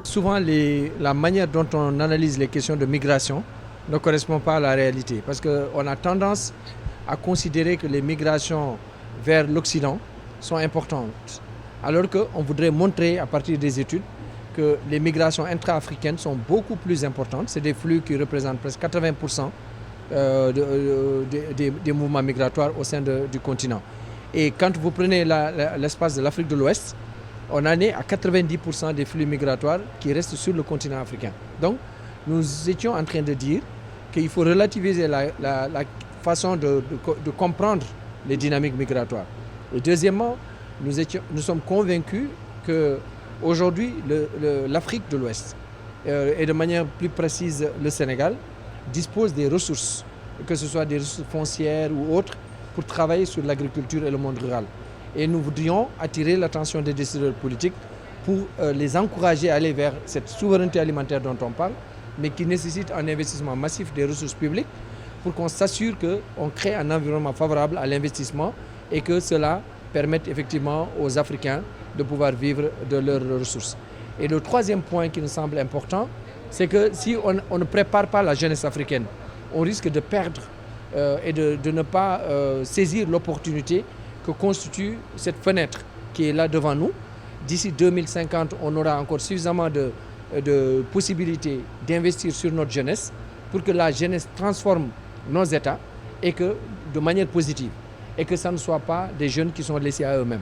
Souvent, la manière dont on analyse les questions de migration ne correspond pas à la réalité. Parce qu'on a tendance à considérer que les migrations vers l'Occident sont importantes. Alors qu'on voudrait montrer à partir des études que les migrations intra-africaines sont beaucoup plus importantes. C'est des flux qui représentent presque 80% des mouvements migratoires au sein du continent. Et quand vous prenez l'espace de l'Afrique de l'Ouest, on en est à 90% des flux migratoires qui restent sur le continent africain. Donc, nous étions en train de dire qu'il faut relativiser la façon de comprendre les dynamiques migratoires. Et deuxièmement, nous sommes convaincus qu'aujourd'hui, l'Afrique de l'Ouest, et de manière plus précise le Sénégal, dispose des ressources, que ce soit des ressources foncières ou autres, pour travailler sur l'agriculture et le monde rural. Et nous voudrions attirer l'attention des décideurs politiques pour les encourager à aller vers cette souveraineté alimentaire dont on parle, mais qui nécessite un investissement massif des ressources publiques pour qu'on s'assure qu'on crée un environnement favorable à l'investissement et que cela permette effectivement aux Africains de pouvoir vivre de leurs ressources. Et le troisième point qui nous semble important, c'est que si on ne prépare pas la jeunesse africaine, on risque de perdre et de ne pas saisir l'opportunité que constitue cette fenêtre qui est là devant nous. D'ici 2050, on aura encore suffisamment de possibilités d'investir sur notre jeunesse pour que la jeunesse transforme nos États et que de manière positive et que ça ne soit pas des jeunes qui sont laissés à eux-mêmes.